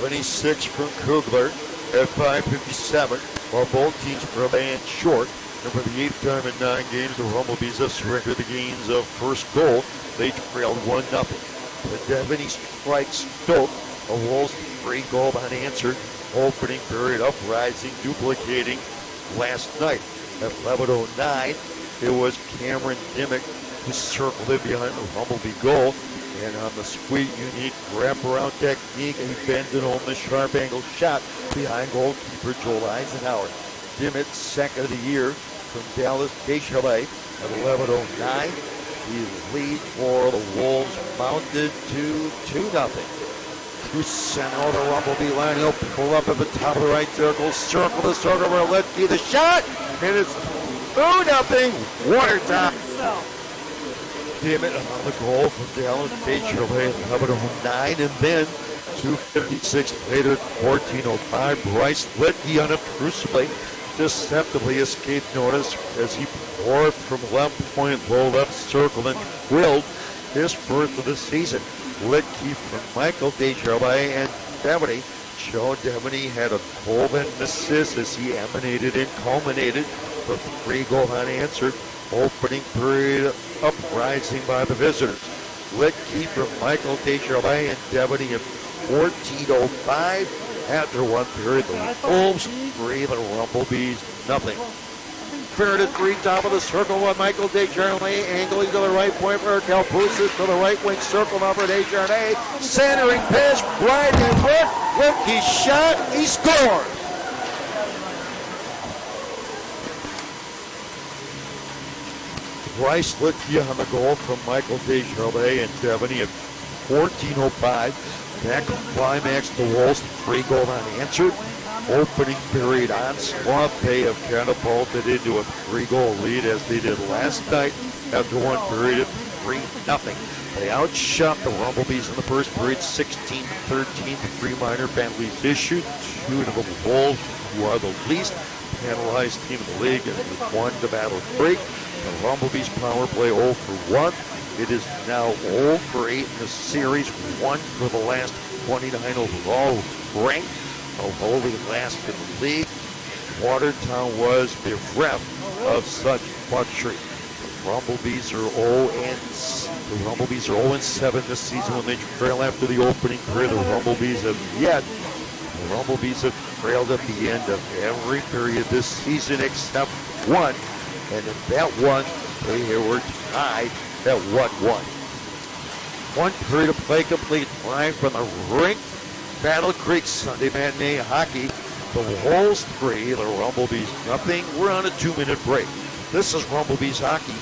76 from Kugler at 5:57, while both teams remain short. And for the 8th time in 9 games, the Bumble Bees have surrendered the gains of first goal. They trailed 1-0. The Devaney strikes Stoke. The Wolves 3-goal unanswered. Opening period uprising, duplicating last night. At 11:09, it was Cameron Dimmick who circled it behind the Bumblebee goal. And on the sweet, unique wraparound technique, he bended on the sharp angle shot behind goalkeeper Joel Eisenhower. Dimmick, second of the year from Dallas Deschamps at 11:09. The lead for the Wolves mounted to 2-0. Through center of the Bumblebee line, he'll pull up at the top of the right circle, circle the circle where Letke the shot, and it's 2-0 Watertown. Dimmick on the goal from Dallas Deschamps at 11:09, and then 2:56 later, 14:05, Bryce Letke unobtrusively, deceptively escaped notice as he poured from left point, low left circle, and willed his first of the season. Letke from Michael Deschamps and Devaney. Joe Devaney had a goal and assist as he emanated and culminated the 3-goal unanswered opening period uprising by the visitors. Letke from Michael Deschamps and Devaney at 14:05. After one period, the Wolves 3, the Bumblebees nothing. Fair to 3, top of the circle by Michael Deschamps, angling to the right point for Calpusas to the right wing circle now for Deschamps. Centering pitch, right in front. Letke shot, he scored. Bryce Letke on the goal from Michael Deschamps and Devaney at 14:05. That climaxed the Wolves 3-goal unanswered. Opening period onslaught. They have catapulted into a 3-goal lead as they did last night after one period of 3-0. They outshot the Bumblebees in the first period 16-13. 3 minor penalties issued. 2 to the Wolves, who are the least penalized team in the league, and 1 to battle break. The Bumblebees power play 0 for 1. It is now 0 for 8 in the series, 1 for the last 29 overall ranked. Wholly last in the league. Watertown was bereft of such luxury. The Bumblebees are 0-7 this season when they trail after the opening period. The Bumblebees have trailed at the end of every period this season except one, and in that one they were tied at 1-1. One period of play complete. Live from the rink. Battle Creek Sunday Matinee Hockey. The Wolves 3, the Bumblebees nothing. We're on a 2-minute break. This is Bumblebees Hockey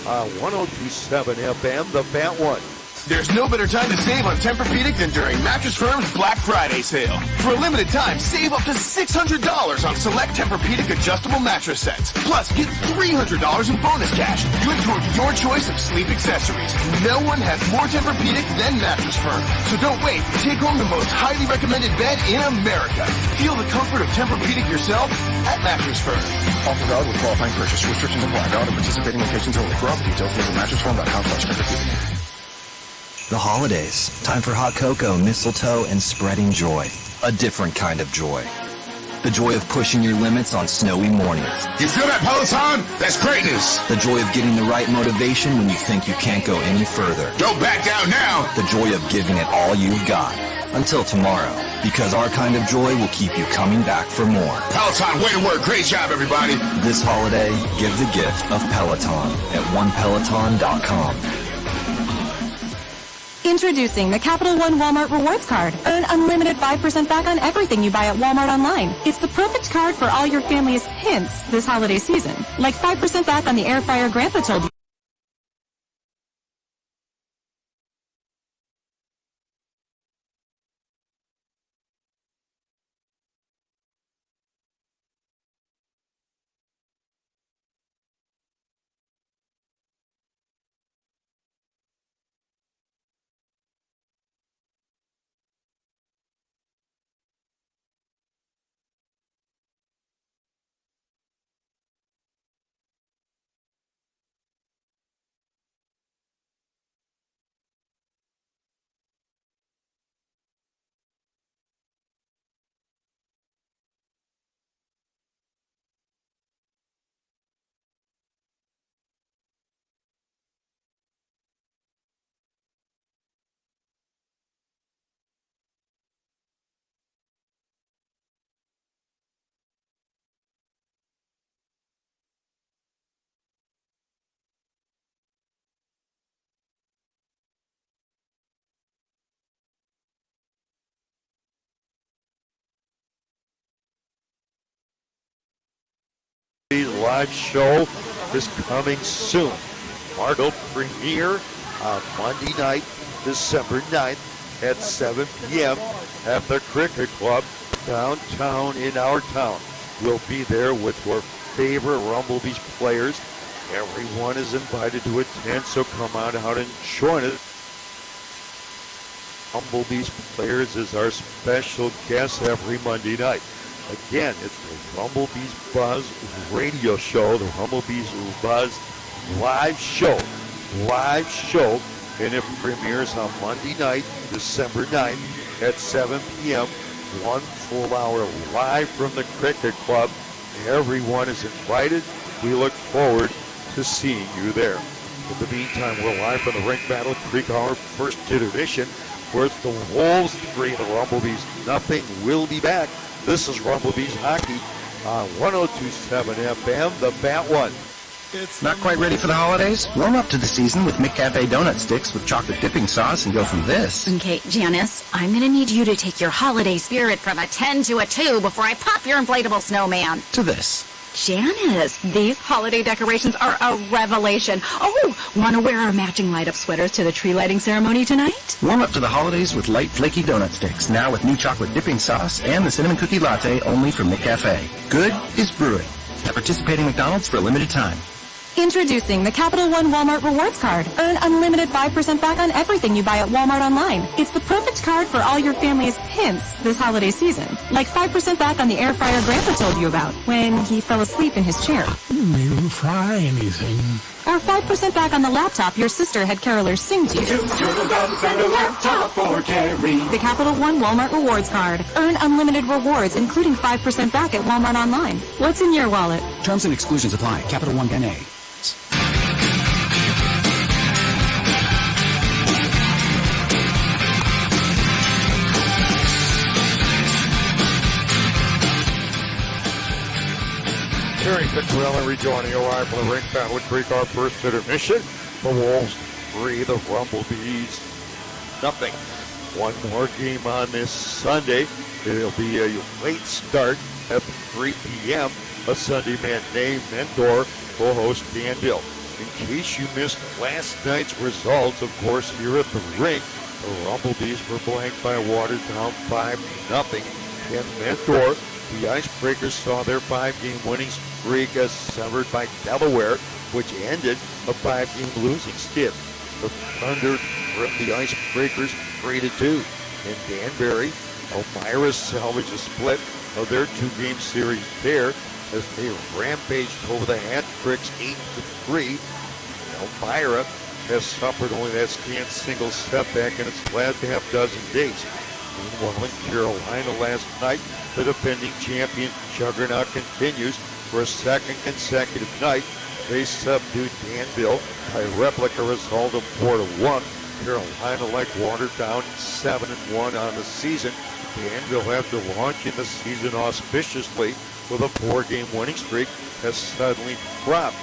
on 102.7 FM, the Fat One. There's no better time to save on Tempur-Pedic than during Mattress Firm's Black Friday sale. For a limited time, save up to $600 on select Tempur-Pedic adjustable mattress sets. Plus, get $300 in bonus cash, good toward your choice of sleep accessories. No one has more Tempur-Pedic than Mattress Firm. So don't wait. Take home the most highly recommended bed in America. Feel the comfort of Tempur-Pedic yourself at Mattress Firm. Offer valid with qualifying purchase. Restrictions apply. Valid at participating locations only. For all the details, visit mattressfirm.com/Tempur-Pedic. The holidays. Time for hot cocoa, mistletoe, and spreading joy. A different kind of joy. The joy of pushing your limits on snowy mornings. You feel that, Peloton? That's greatness. The joy of getting the right motivation when you think you can't go any further. Don't back down now. The joy of giving it all you've got. Until tomorrow. Because our kind of joy will keep you coming back for more. Peloton, way to work. Great job, everybody. This holiday, give the gift of Peloton at onepeloton.com. Introducing the Capital One Walmart Rewards Card. Earn unlimited 5% back on everything you buy at Walmart online. It's the perfect card for all your family's hints this holiday season. Like 5% back on the air fryer Grandpa told you live show is coming soon. Margot premiere on Monday night, December 9th at 7 p.m. at the Cricket Club downtown in our town. We'll be there with your favorite Rumble Bees players. Everyone is invited to attend, so come on out and join us. Bumble Bees players is our special guest every Monday night. Again, it's the Rumble Bees Buzz radio show, the Rumble Bees Buzz live show, and it premieres on Monday night, December 9th at 7 p.m. 1 full hour live from the Cricket Club. Everyone is invited. We look forward to seeing you there. In the meantime, we're live from the Rink Battle Creek Hour First Intermission, where it's the Wolves 3, the Rumble Bees nothing. We'll be back. This is Rumble Bees Hockey on 102.7 FM, the Bat One. Not quite ready for the holidays? Warm up to the season with McCafe donut sticks with chocolate dipping sauce and go from this. Okay, Janice, I'm going to need you to take your holiday spirit from a 10 to a 2 before I pop your inflatable snowman. To this. Janice, these holiday decorations are a revelation. Oh, want to wear our matching light-up sweaters to the tree lighting ceremony tonight? Warm up to the holidays with light, flaky donut sticks, now with new chocolate dipping sauce and the cinnamon cookie latte only from McCafe. Good is brewing. At participating McDonald's for a limited time. Introducing the Capital One Walmart Rewards Card. Earn unlimited 5% back on everything you buy at Walmart online. It's the perfect card for all your family's hints this holiday season. Like 5% back on the air fryer Grandpa told you about when he fell asleep in his chair. You didn't fry anything. Or 5% back on the laptop your sister had carolers sing to you. The Capital One Walmart Rewards Card. Earn unlimited rewards, including 5% back at Walmart online. What's in your wallet? Terms and exclusions apply. Capital One N.A. Terry Piccarelli rejoining you live from the Rink Battle Creek, our first intermission. The Wolves 3, the Rumble Bees nothing. One more game on this Sunday. It'll be a late start at 3 p.m. A Sunday matinee. Mentor will host Danville. In case you missed last night's results, of course, here at the rink, the Rumble Bees were blanked by Watertown 5-0. And Mentor, the Icebreakers, saw their 5-game winning streak as severed by Delaware, which ended a 5-game losing skid. The Thunder ripped the Icebreakers 3-2. In Danbury, Elmira salvaged a split of their 2-game series there as they rampaged over the Hat Tricks 8-3. Elmira has suffered only that scant single setback in its last half dozen days. Meanwhile, in Carolina last night, the defending champion Juggernaut continues for a second consecutive night. They subdued Danville by a replica result of 4-1. Carolina, like Watertown, 7-1 on the season. Danville, after launching the season auspiciously with a 4-game winning streak, has suddenly dropped.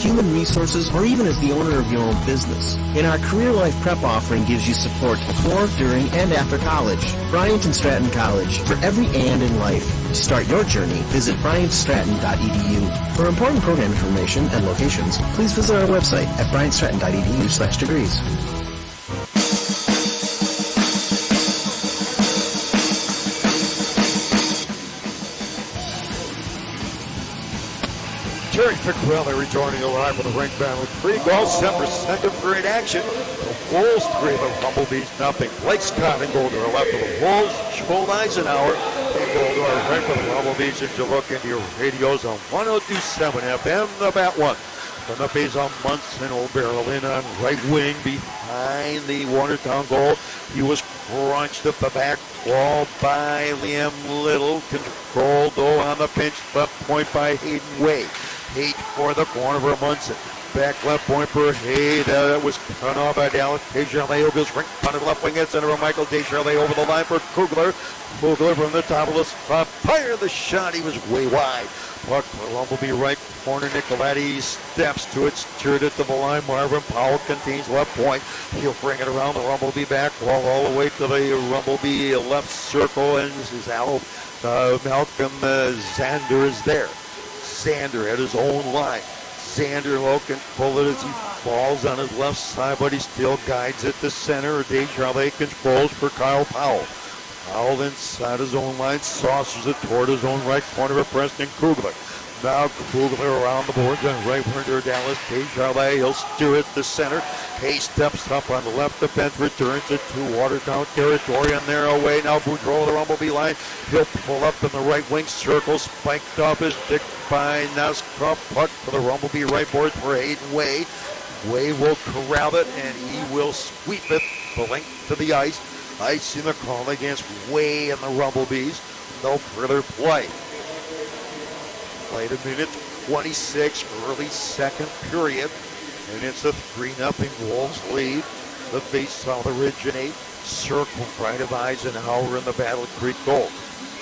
human resources, or even as the owner of your own business. And our Career Life Prep offering gives you support before, during, and after college. Bryant and Stratton College, for every and in life. To start your journey, visit bryantstratton.edu. For important program information and locations, please visit our website at bryantstratton.edu/degrees. Terry Piccarelli rejoining you live from the rink battle. 3 goals set for second period action. The Wolves 3, the Bumble Bees nothing. Blake Scott in goal to our left of the Wolves. Joel Eisenhower in goal to our right for the Bumble Bees. And you look into your radios on 102.7 FM, the Bat One. From the base on Munson, O'Barrel in on right wing behind the Watertown goal. He was crunched at the back wall by Liam Little. Controlled though on the pinch left point by Hayden Way. Haight for the corner for Munson. Back left point for Haight. That was cut off by Dallas. Descharlet goes right punted left wing at center for Michael Descharlet over the line for Kugler. Kugler from the top of the spot. Fired the shot. He was way wide. Puck for Bumblebee right corner. Nicoletti steps to it. Steered it to the line. Marvin Powell contains left point. He'll bring it around the Rumblebee back wall all the way to the Rumblebee left circle. And this is out. Malcolm Zander is there. Zander at his own line. Zander can pull it as he falls on his left side, but he still guides it to center. Descharlet controls for Kyle Powell. Powell inside his own line, saucers it toward his own right corner of Preston Kugler. Now Kugler around the boards on right winger Dallas. Descharlet, he'll steer it to center. Hay steps up on the left defense, returns it to Watertown territory on their away. Now Boudreau, the Rumblebee line. He'll pull up in the right wing circle, spiked off his stick by Naskov. Puck for the Rumblebee right boards for Hayden Way. Way will corral it, and he will sweep it the length to the ice. Ice in the call against Way and the Rumblebees. No further play. Played a minute 26, early second period, and it's a 3-0 Wolves lead. The faceoff originate, circle right of Eisenhower in the Battle Creek goal.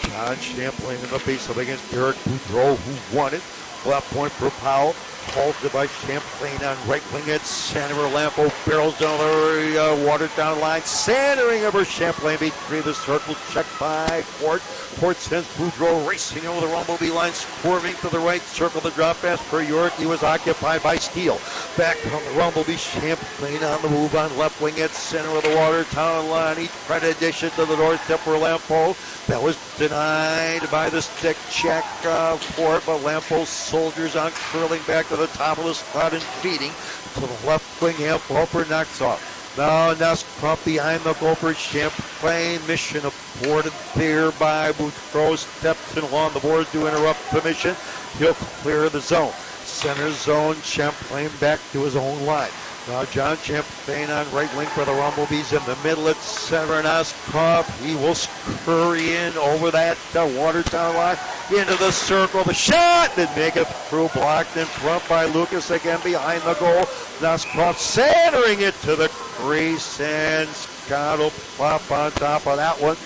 John Champlain in the faceoff against Derek Boudreau, who won it. Left point for Powell, halted by Champlain on right wing at center. Lampo barrels down the Watertown line, centering over Champlain between the circle, checked by Fort. Fort sends Boudreau racing over the Rumblebee line, swerving to the right circle. The drop pass for York. He was occupied by Steele. Back from the Rumblebee, Champlain on the move on left wing at center of the Watertown line. He tried to dish it to the doorstep for Lampo. That was denied by the stick check for it, but Lampo soldiers on, curling back to the top of the slot and feeding to the left wing. Half Gopher knocks off. Now Naskov behind the goal for Champlain. Mission aborted there by Boudreau. Steps in along the boards to interrupt the mission. He'll clear the zone. Center zone, Champlain back to his own line. Now John Champlain on right wing for the Rumblebees in the middle at center. Naskov, he will scurry in over that Watertown line into the circle. The shot didn't make it through, blocked in front by Lucas again behind the goal. Naskov centering it to the crease, and Scott will plop on top of that one.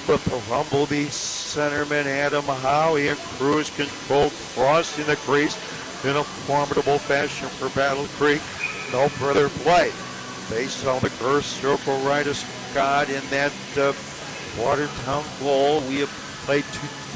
But the Rumblebee centerman Adam Howie in cruise control crossing the crease in a formidable fashion for Battle Creek. No further play. Face on the curve circle right of Scott in that Watertown goal. We have played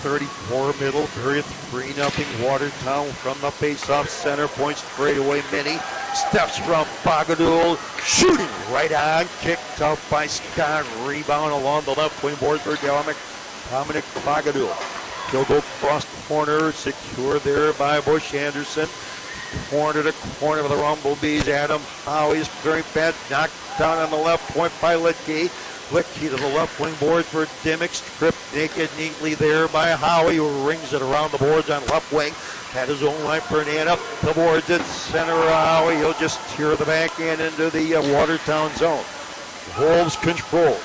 2:34 middle period, 3-0 Watertown from the face-off center point straightaway. Mini steps from Bogadoul, shooting right on, kicked out by Scott. Rebound along the left wing boards for Dominic Bogadoul. He'll go cross the corner, secure there by Bush Anderson. Corner to corner of the Rumblebees. Adam Howie's very bad, knocked down on the left point by Litke. Litke to the left wing boards for Dimmick, stripped naked neatly there by Howie, who rings it around the boards on left wing. Had his own line for Nan up the boards at center. Howie, he'll just tear the back end into the Watertown zone. Wolves control.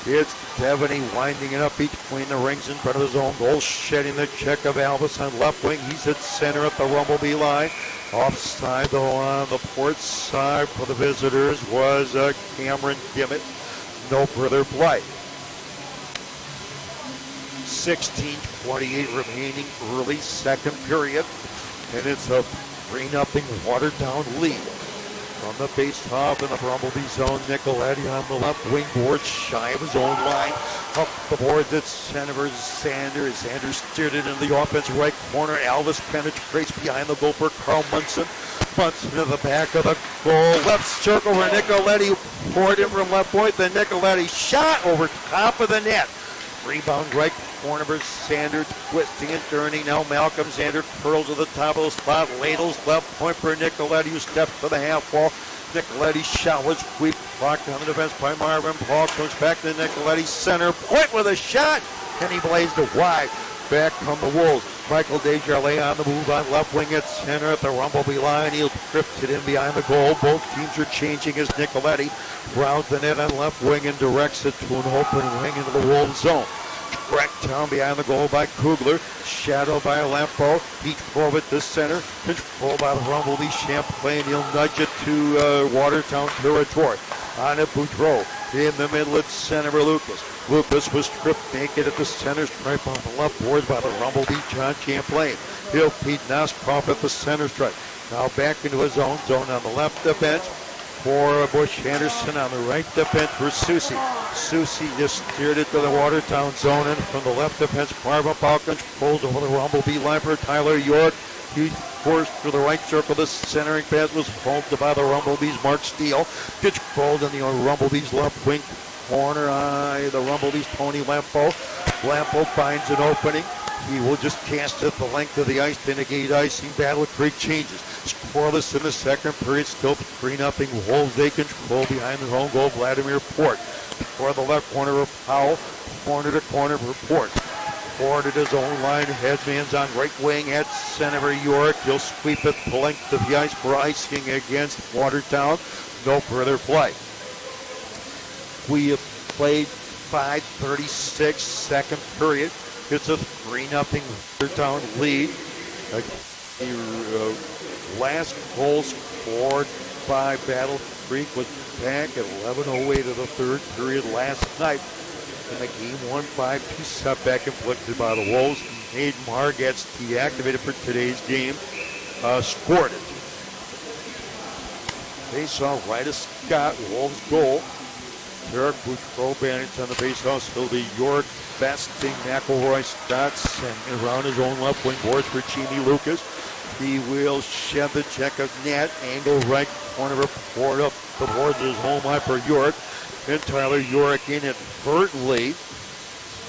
It's Devaney winding it up between the rings in front of his own goal, shedding the check of Albus on left wing. He's at center at the Rumblebee line. Offside, though, on the port side for the visitors was Cameron Dimmitt. No further play. 16:28 remaining, early second period. And it's a 3-0 Watertown lead. From the base top in the Bumblebee zone, Nicoletti on the left wing board, shy of his own line. Up the boards at center, Sanders. Sanders steered it into the offensive right corner. Alvis penetrates behind the goal for Carl Munson. Munson to the back of the goal. Left circle for Nicoletti, poured in from left point. The Nicoletti shot over top of the net. Rebound right corner for Sanders, twisting and turning. Now Malcolm Sanders curls to the top of the spot. Ladles left point for Nicoletti, who steps to the half wall. Nicoletti showers, sweep, blocked on the defense by Marvin. Paul comes back to Nicoletti, center point with a shot, and he blazed it wide. Back come the Wolves. Michael Desjardins on the move on left wing at center at the Bumblebee line. He'll drift it in behind the goal. Both teams are changing as Nicoletti rounds the net on left wing and directs it to an open wing into the Wolves zone. Watertown behind the goal by Kugler. Shadow by Lampo. He drove it to center. Controlled by the Bumblebee. Champlain. He'll nudge it to Watertown territory. On it, Boudreau. In the middle at center for Lucas. Lucas was stripped naked at the center stripe on the left boards by the Bumblebee. John Champlain. He'll feed Noskoff at the center stripe. Now back into his own zone on the left defense for Bush Anderson. On the right defense for Susie. Susie just steered it to the Watertown zone, and from the left defense, Marvin Falcons pulls over the Bumblebee line for Tyler York. He forced to the right circle. The centering pass was halted by the Bumblebees. Mark Steele gets rolled in the Bumblebees left wing corner. The Bumblebees Tony Lampo. Lampo finds an opening. He will just cast it the length of the ice to negate icing. Battle Creek changes. Scoreless in the second period. Still 3-0 Wolves. They control behind the home goal. Vladimir Port. For the left corner of Powell. Corner to corner for Port. Port at his own line. Headman's on right wing at center for York. He'll sweep it the length of the ice for icing against Watertown. No further play. We have played 5:36 second period. It's a 3-0 Watertown lead. The last goal scored by Battle Creek was back at 11:08 of the third period last night. In the game 1-5-2 setback inflicted by the Wolves. Hayden Marr gets deactivated for today's game. Scored it. Face-off right of Scott. Wolves goal. Derek Boudreau bandaged on the faceoff. Still the York besting McElroy Stotts, and around his own left wing boards for Jimmy Lucas. He will shed the check of net. Angle right corner report up the boards of his home line for York. And Tyler York inadvertently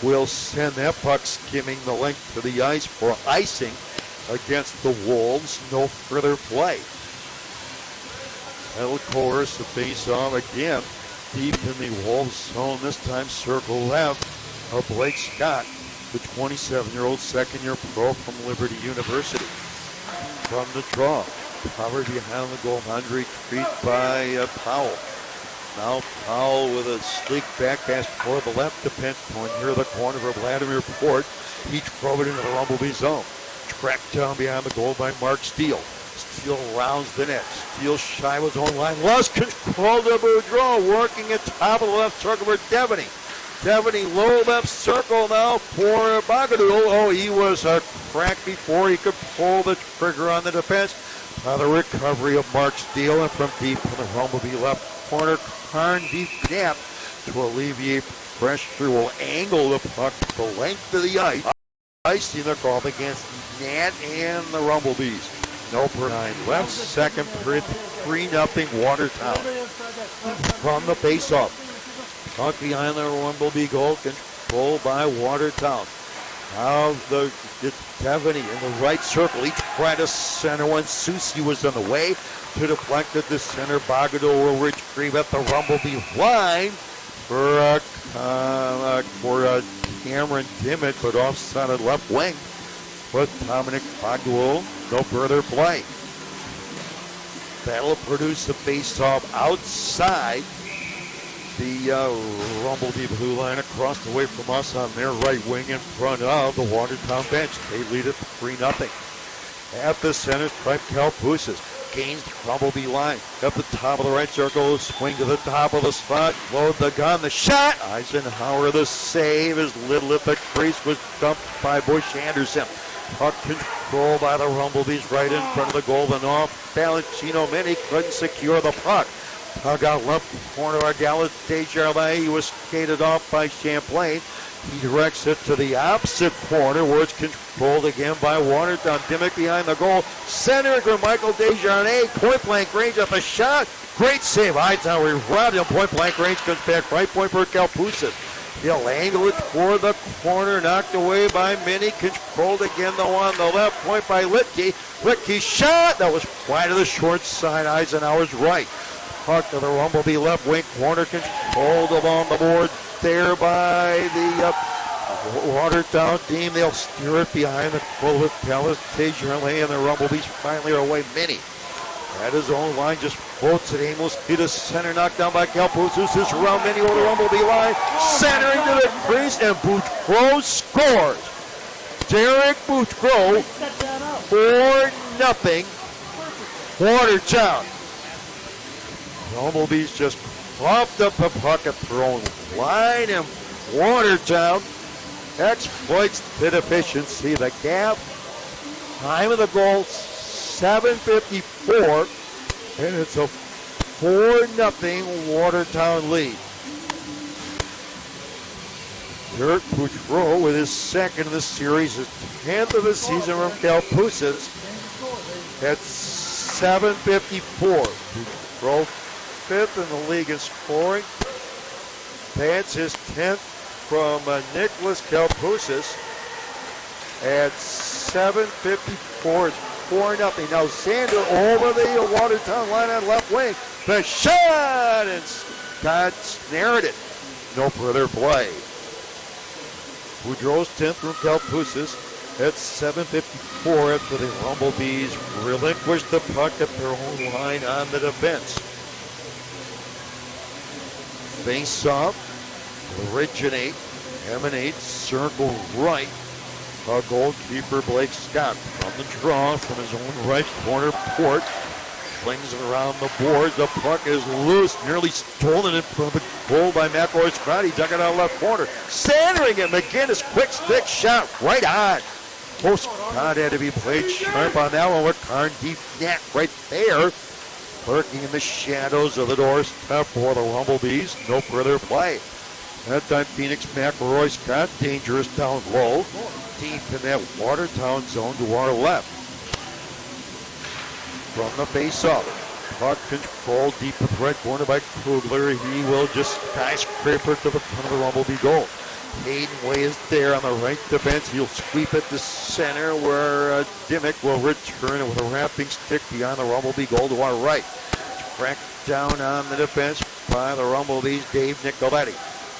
will send that puck skimming the length of the ice for icing against the Wolves. No further play. That'll coerce the face-off again. Deep in the Wolves zone, this time circle left of Blake Scott, the 27-year-old second-year pro from Liberty University. From the draw, covered behind the goal, Andre Treat by Powell. Now Powell with a sleek back pass toward the left defense point near the corner for Vladimir Port. He drove it into the Bumblebee zone. Tracked down behind the goal by Mark Steele. Steele rounds the net. Steele shy with his own line. Lost control to Boudreau. Working at top of the left circle for Devaney. Devaney low left circle now for Bagadou. Oh, he was a crack before he could pull the trigger on the defense. The recovery of Mark Steele, and from deep in the Bumblebee left corner, Karn deep gap to alleviate pressure. Will angle the puck the length of the ice. Icing the call against Nat and the Bumblebees. No per 9 left, second period, 3-0 Watertown. From the faceoff, puck behind the Bumblebee goal, controlled by Watertown. Now it's Devaney in the right circle. He tried to center one. Susie was on the way to deflect at the center. Bagadou will retrieve at the Bumblebee line for Cameron Dimmitt, but offside at left wing. But Dominic Bagadou, no further play. That'll produce a face-off outside the Bumblebee blue line across the way from us on their right wing in front of the Watertown bench. They lead it 3-0. At the center stripe, Cal Pusas gains the Bumblebee line. Up the top of the right circle, swing to the top of the spot, load the gun, the shot. Eisenhower, the save is little at the crease, was dumped by Bush Anderson. Puck controlled by the Rumble Bees right in front of the goal. And off balance, Chino Mini couldn't secure the puck. Puck out left corner by Dallas Desjardins. He was skated off by Champlain. He directs it to the opposite corner where it's controlled again by Watertown. Dimmick behind the goal. Center for Michael Desjardins. Point blank range at the shot. Great save. Hightower robbed him. Point blank range comes back. Right point for Kalpusas. He'll angle it toward the corner. Knocked away by Mini. Controlled again though on the left point by Litke. Litke shot. That was wide of the short side. Eisenhower's right. Puck to the Rumblebee left wing corner. Controlled along the board there by the Watertown team. They'll steer it behind the goal with Dallas Desjardins, and the Rumblebees finally are away. Mini at his own line just floats it aimlessly to center. Knocked down by Kalpusas. This around Mini over the Rumblebee line. Centering to the crease, and Boutreau scores. Derek Boutreau, 4-0. Watertown. Rumblebees just popped up a puck at their own line, and Watertown exploits the deficiency. The gap, time of the goal, 7:54, and it's a 4-0 Watertown lead. Derek Boutreau with his second of the series, his 10th of the season from Kalpusas at 7:54. Boutreau 5th in the league in scoring. That's his 10th from Nicholas Kalpusas at 7:54. It's 4-0. Now Sander over the Watertown line on left wing. The shot, and Scott snared it. No further play. Boudreau's 10th from Kalpusas at 7:54 after the Rumblebees relinquished the puck at their own line on the defense. Face-off, emanate, circle right. Goalkeeper Blake Scott on the draw from his own right corner port. Flings it around the boards. The puck is loose, nearly stolen in front of the goal by McElroy Scott. He dug it out left corner. Centering it, McGinnis, quick stick shot right on. Close Scott had to be played sharp on that one with Karn deep net right there. Lurking in the shadows of the doorstep for the Rumblebees. No further play. That time Phoenix McElroy Scott dangerous down low. Deep in that Watertown zone to our left. From the face-off. Puck control deep in the right corner by Kugler. He will just skyscraper to the front of the Rumblebee goal. Hayden Way is there on the right defense. He'll sweep it to center where Dimmick will return it with a wrapping stick behind the Rumblebee goal to our right. Tracked down on the defense by the Rumblebees, Dave Nicoletti,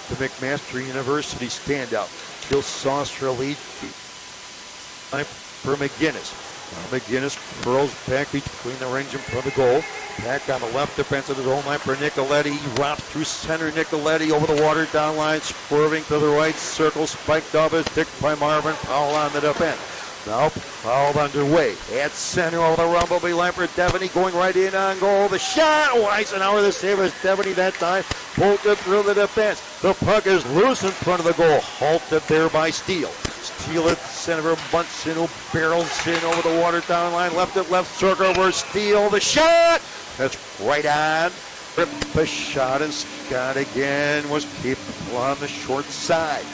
the McMaster University standout. He'll saucer lead for McGinnis. Now McGinnis curls back between the rings in front of the goal. Back on the left defense of his own line for Nicoletti. He drops through center. Nicoletti over the Watertown line, swerving to the right circle, spiked off his stick by Marvin Powell on the defense. Now Powell underway. At center over the Rumblebee line for Devaney, going right in on goal. The shot! Oh, Eisenhower, the save is Devaney that time. Bolted through the defense. The puck is loose in front of the goal. Halted there by Steele. Steele at center for Munson, who barrels in over the Watertown line. Left at left circle over Steele. The shot! That's right on. Ripped the shot, and Scott again was capable on the short side.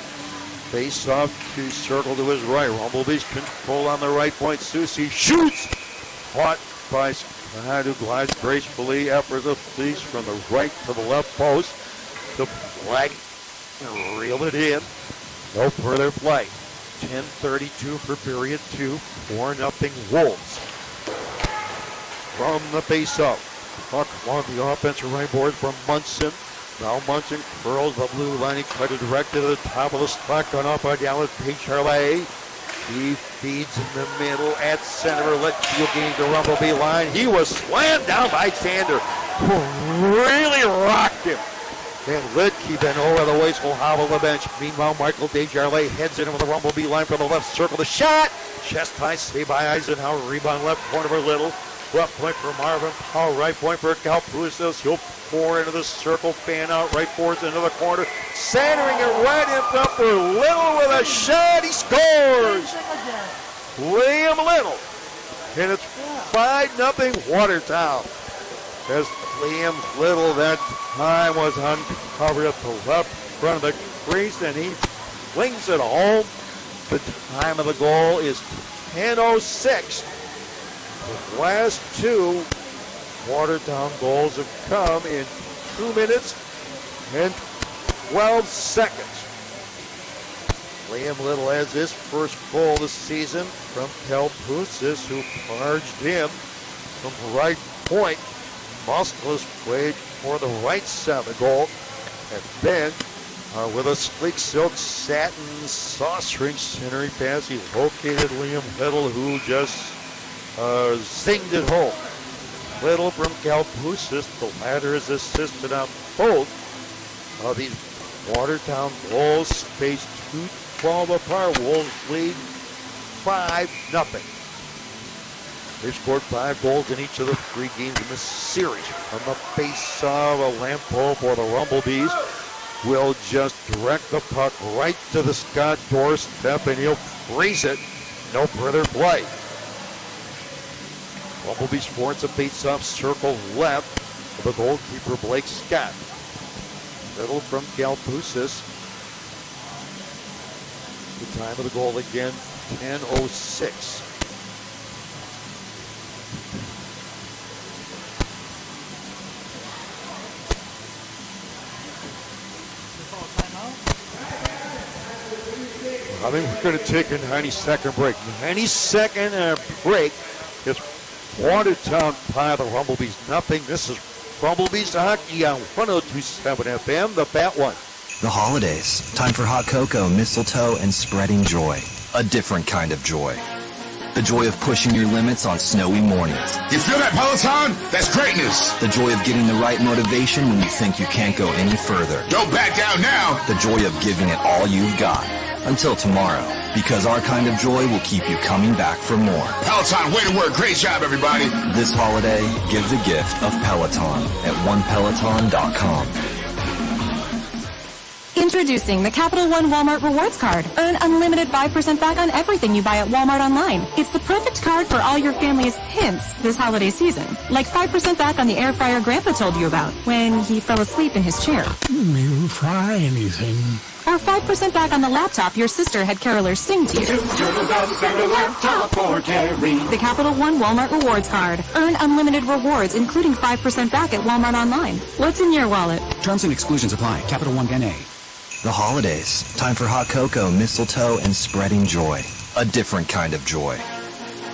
Face off to circle to his right. Rumblebees control on the right point. Susie shoots. Caught by Scott, who glides gracefully effortlessly from the right to the left post. The flag reel it in. No further play. 10:32 for period 2. 4-0 Wolves. From the face-off. Puck along the offensive right board from Munson. Now Munson curls the blue line. He cut it directly to the top of the slot. Gone off by Dallas Desjardins. He feeds in the middle at center. Let Steele gain the Rumblebee line. He was slammed down by Sander, who really rocked him. And Lidke then over the waist will hobble the bench. Meanwhile, Michael Desjardins heads in with the Rumblebee line from the left circle. The shot! Chest high, save by Eisenhower. Rebound left corner for Little. Left point for Marvin Powell. Right point for Kalpusas. He'll pour into the circle. Fan out right forwards into the corner. Centering it right in front for Little with a shot. He scores! Liam Little. And it's 5-0 Watertown. As Liam Little that time was uncovered at the left front of the crease, and he flings it home. The time of the goal is 10:06. The last two Watertown goals have come in 2 minutes and 12 seconds. Liam Little has his first goal this season from Kalpusis, who charged him from right point. Musculus played for the right side of the goal. And then, with a sleek silk satin saucering centering pass, he located Liam Little, who just zinged it home. Little from Kalpusis, the latter has assisted on both of these Watertown goals, spaced 2-12 apart. Wolves lead 5-0. They've scored 5 goals in each of the 3 games in this series. On the face of a Lampo for the Rumble Bees, will just direct the puck right to the Scott doorstep, and he'll freeze it. No further play. Bumble Bees forwards a face-off circle left of the goalkeeper Blake Scott. Little from Kalpusis. The time of the goal again, 10:06. I think we're going to take a 90-second break. 90-second break. It's Watertown by the Rumble Bees, nothing. This is Bumble Bees Hockey on 102.7 FM, the Bat One. The holidays. Time for hot cocoa, mistletoe, and spreading joy. A different kind of joy. The joy of pushing your limits on snowy mornings. You feel that, Peloton? That's greatness. The joy of getting the right motivation when you think you can't go any further. Don't back down now. The joy of giving it all you've got. Until tomorrow. Because our kind of joy will keep you coming back for more. Peloton, way to work. Great job, everybody. This holiday, give the gift of Peloton at onepeloton.com. Introducing the Capital One Walmart Rewards Card. Earn unlimited 5% back on everything you buy at Walmart online. It's the perfect card for all your family's hints this holiday season. Like 5% back on the air fryer Grandpa told you about when he fell asleep in his chair. You fry anything? Or 5% back on the laptop your sister had carolers sing to you. The Capital One Walmart Rewards Card. Earn unlimited rewards, including 5% back at Walmart online. What's in your wallet? Terms and exclusions apply. Capital One NA. The holidays. Time for hot cocoa, mistletoe, and spreading joy. A different kind of joy.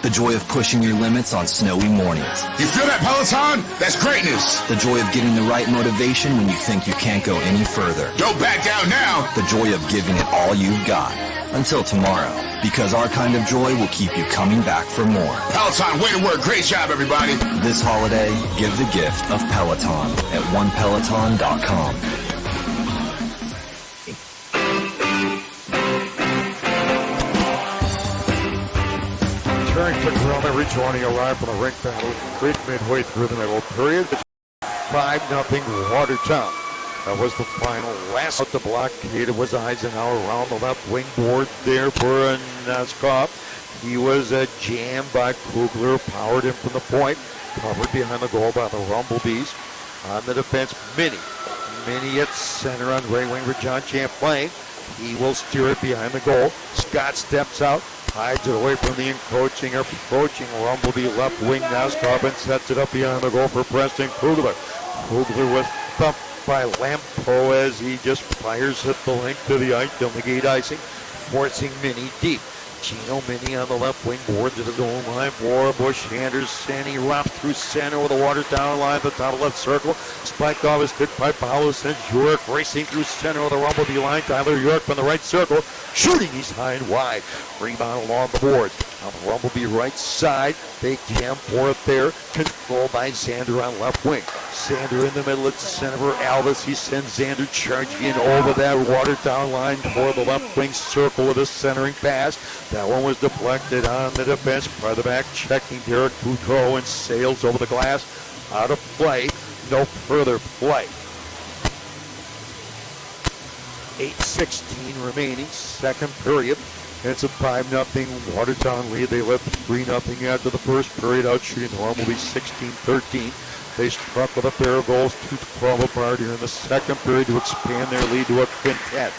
The joy of pushing your limits on snowy mornings. You feel that, Peloton? That's greatness. The joy of getting the right motivation when you think you can't go any further. Don't back down now. The joy of giving it all you've got. Until tomorrow. Because our kind of joy will keep you coming back for more. Peloton, way to work. Great job, everybody. This holiday, give the gift of Peloton at onepeloton.com. Turning to ground, rejoining a ride from the rink battle Creek midway through the middle period. 5-0 Watertown. That was the final. Last out the blockade, it was Eisenhower around the left wing board there for Naskov. He was jammed by Kugler, powered him from the point, covered behind the goal by the Rumble Bees. On the defense, Minnie at center on right wing for John Champlain. He will steer it behind the goal. Scott steps out, hides it away from the approaching Rumble Bee left wing. Naskov and sets it up behind the goal for Preston Kugler. Kugler was thumped by Lampo as he just fires at the link to the ice, to negate icing, forcing Minnie deep. Gino Minnie on the left wing board to the goal line for Bush Anderson. He wraps through center with the Watertown line at the top of left circle. Spiked off his stick by Paulus and York racing through center with the Rumble Bee line. Tyler York from the right circle, shooting. He's high and wide. Rebound along the boards. On the Rumble Bee right side, big jam for it there. Controlled by Xander on left wing. Xander in the middle at center for Alvis. He sends Xander charging in over that Watertown line for the left wing circle with a centering pass. That one was deflected on the defense by the back, checking Derek Boudreau and sails over the glass. Out of play. No further play. 8:16 remaining, second period. It's a 5-0 Watertown lead. They led 3-0 after the first period, out shooting the Bumble Bees 16-13. They struck with a pair of goals, 2-12 apart here in the second period to expand their lead to a quintet.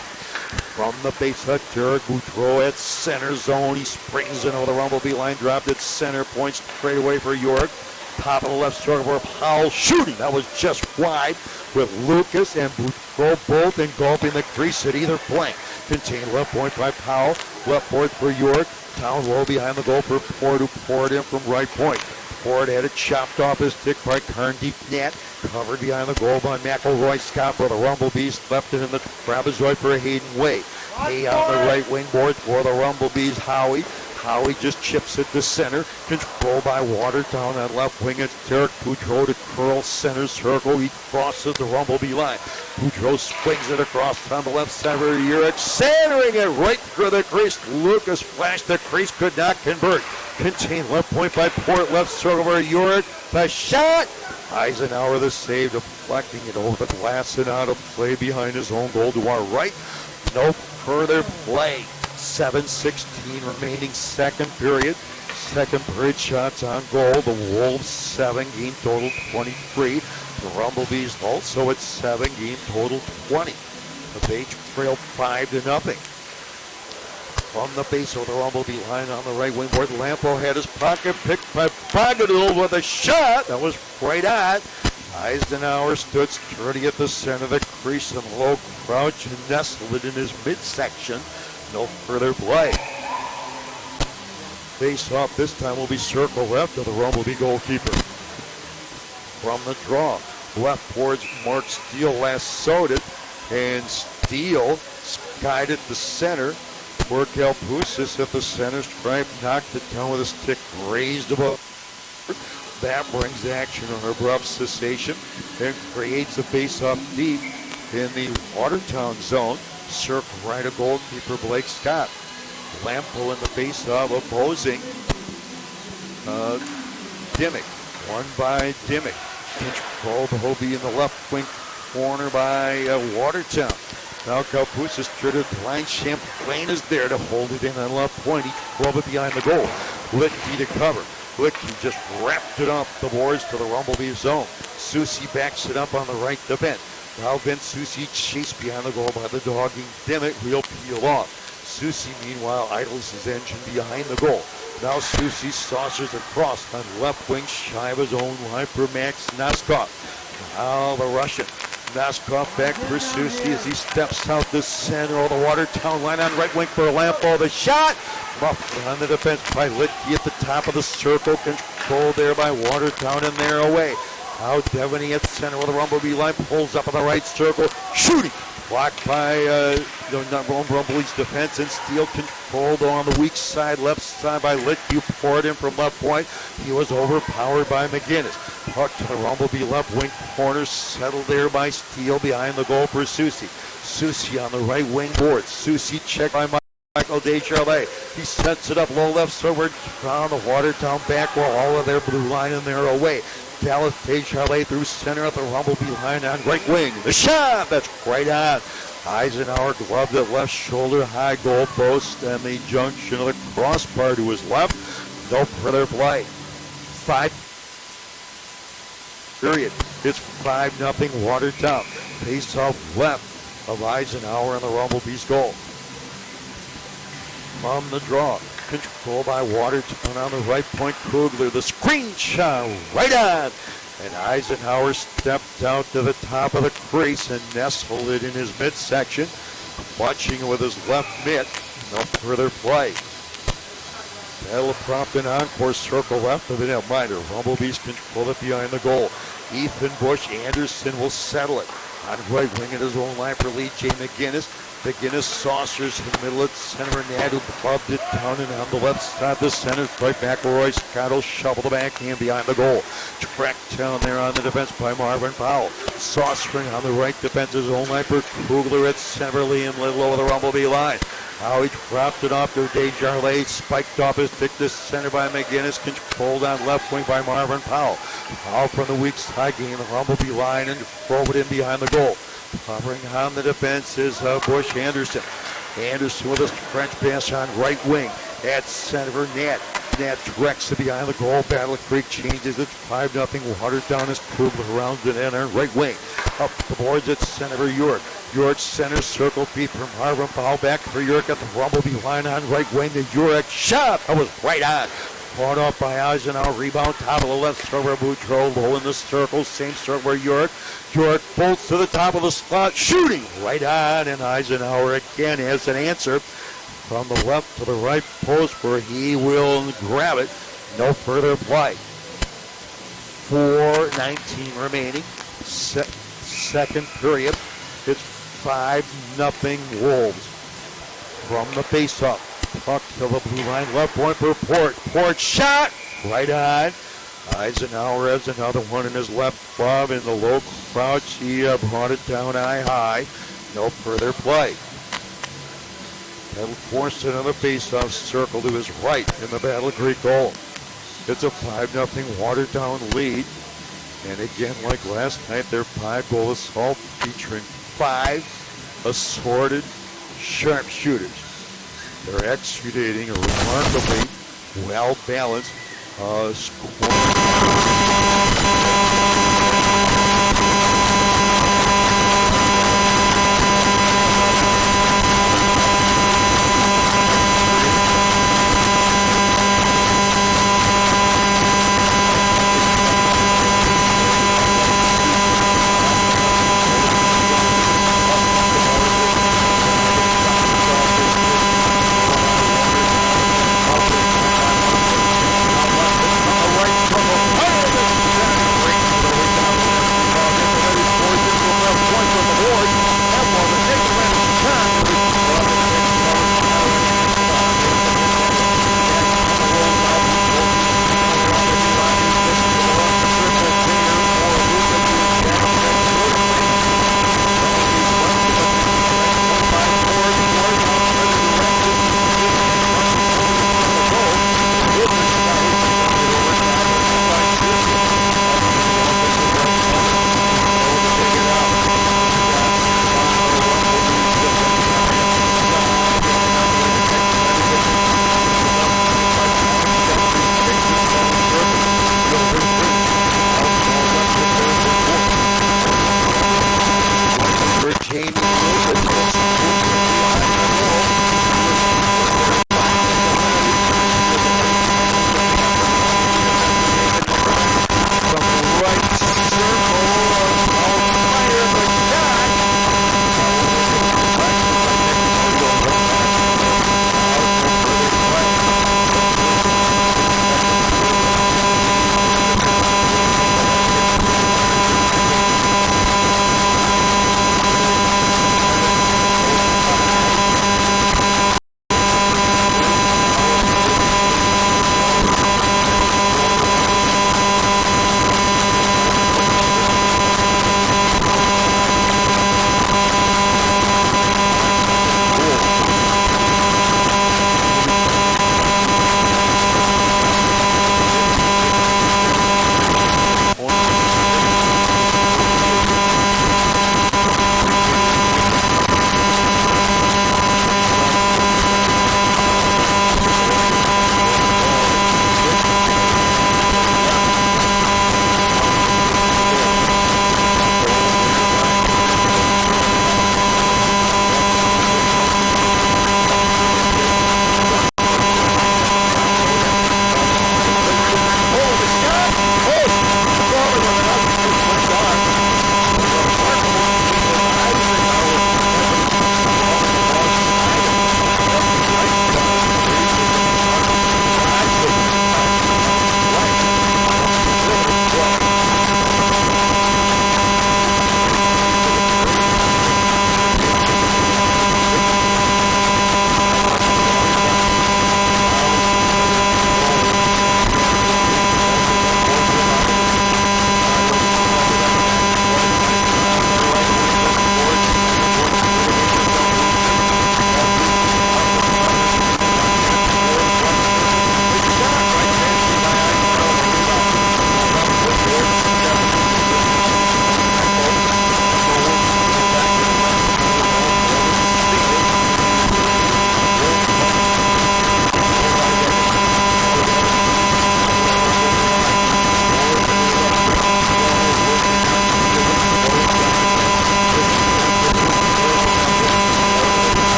From the base hut, Derek Boudreau at center zone. He springs into the Rumble Bee line, dropped at center, points straight away for York. Top of the left circle for Powell shooting. That was just wide, with Lucas and Boudreau both engulfing the crease at either flank. Contained left point by Powell. Left point for York. Down low behind the goal for Ford, who poured in from right point. Ford had it chopped off his stick by Karn deep net. Covered behind the goal by McElroy. Scott for the Rumble Bees. Left it in the trapezoid for Hayden Way. Hay on the right wing board for the Rumble Bees. Howie. Howie just chips it to center. Controlled by Watertown on left wing. It's Derek Boudreau to curl center circle. He crosses the Rumble Bee line. Boudreau swings it across on the left side for Urich. Centering it right through the crease. Lucas flashed the crease. Could not convert. Contained left point by Port. Left circle for Urich. The shot. Eisenhower the save, deflecting it over the glass and out of play behind his own goal to our right. No further play. 7:16 remaining second period. Second period shots on goal. The Wolves 7, game total 23. The Rumble Bees also at 7, game total 20. The Bay trail 5-0. From the base of the Rumble Bee line on the right wing board, Lampo had his pocket picked by Bogadil with a shot. That was right on. Eisenhower stood sturdy at the center of the crease and low crouch and nestled it in his midsection. No further play. Face off this time will be circle left of the Rumble Bee goalkeeper. From the draw, left towards Mark Steele lassoed it, and Steele skied it to center. For Kalpoussis at the center stripe, knocked it down with a stick raised above. That brings action on abrupt cessation and creates a face-off deep in the Watertown zone. Circle right of goalkeeper Blake Scott. Lampo in the face-off opposing Dimmick. Won by Dimmick. Controlled Hobie in the left wing corner by Watertown. Now Kalpoussis through the line. Champlain is there to hold it in on left point. He drove it behind the goal. Litke to cover. Litke just wrapped it off the boards to the Rumble Bee zone. Susi backs it up on the right defense. Now Vince Susi chased behind the goal by the dogging Dimmick. He'll peel off. Susi, meanwhile, idles his engine behind the goal. Now Susi saucers across on left wing, shy of his own line for Max Noskov. Now the Russian. Noskov back for Susi as he steps out the center of the Watertown line on right wing for Lampo. The shot! Muffled on the defense by Litke at the top of the circle. Controlled there by Watertown and they're away. Now Devaney at center with the Rumble Bee line. Pulls up in the right circle. Shooting! Blocked by Rumble Bees defense, and Steele controlled on the weak side, left side by Litke, poured in from left point. He was overpowered by McGinnis. Puck to the Rumble Bee left wing corner, settled there by Steele behind the goal for Susi. Susi on the right wing board. Susi checked by Michael Descharlet. He sets it up low left forward on the Watertown back wall, all of their blue line and they're away. Dallas Descharlet through center at the Rumble Bee line on right wing. The shot! That's right on. Eisenhower gloved at left shoulder, high goal post, and the junction of the crossbar to his left. No further play. 5 period. It's 5-0 Watertown. Face off left of Eisenhower and the Rumble Bees goal. From the draw. Controlled by Watertown on the right point. Kugler, the screen shot right on. And Eisenhower stepped out to the top of the crease and nestled it in his midsection, watching with his left mitt. No further play. Battle of Prompton encore circle left of the net minor. Rumble Bees control it behind the goal. Ethan Bush Anderson will settle it. On right wing at his own line for Lee J. McGinnis. McGinnis saucers in the middle at center. Nadu clubbed it down and on the left side of the center. Right back Roy Scott will shovel the backhand behind the goal. Tracked down there on the defense by Marvin Powell. Saucering on the right defense his own line for Kugler at center. Liam Lidlow with the Rumble Bee line. Now he dropped it off to Desjardins, spiked off his stick to center by McGinnis, controlled on left wing by Marvin Powell. Powell from the weak side game, the Rumble Bee line and drove it in behind the goal. Covering on the defense is Bush Anderson. Anderson with a French pass on right wing. At center, Nat directs to behind the goal. Battle Creek changes it 5-0. Watertown as Kugler rounds it in on right wing. Up the boards at center, York. York center circle feed from Harvard. Foul back for York at the Bumble Bee line on right wing. The York shot. That was right on. Fought off by Eisenhower. Rebound top of the left server. Boudreaux low in the circle. Same circle York. York bolts to the top of the slot. Shooting right on. And Eisenhower again has an answer from the left to the right post where he will grab it. No further play. 4:19 remaining. Second period. It's 5-0 Wolves. From the face-up. Puck to the blue line. Left point for Port. Port shot. Right on. Eisenhower has another one in his left glove in the low crouch. He brought it down high. No further play. That'll force another face-off circle to his right in the Battle Creek goal. It's a 5-0 Watertown lead. And again, like last night, their 5-goal assault featuring 5 assorted sharpshooters. They're executing a remarkably well-balanced score.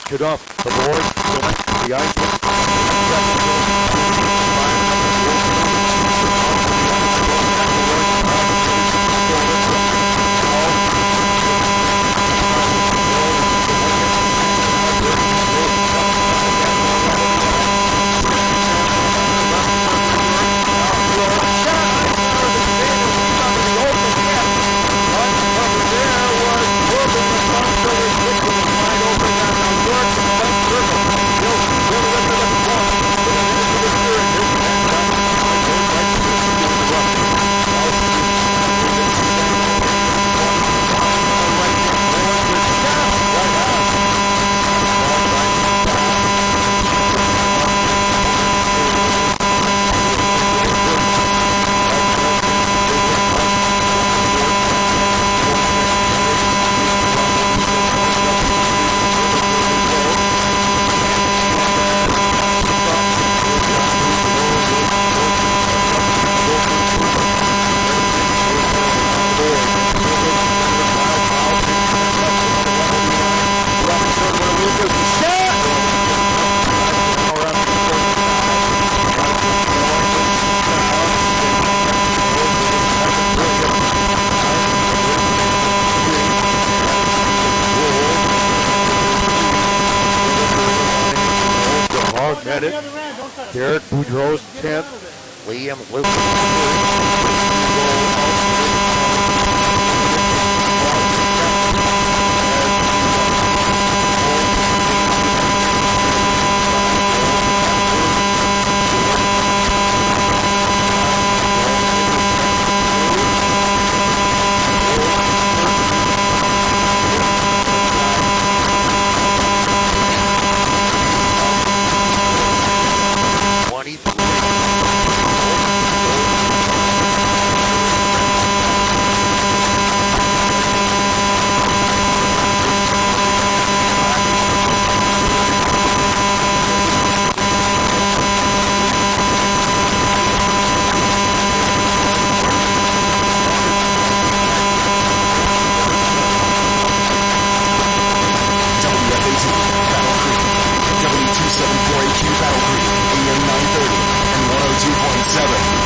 back it up. The boards, the ice. Derek Boudreau's 10th. Liam W274AQ Battle Creek, AM 930 and 102.7.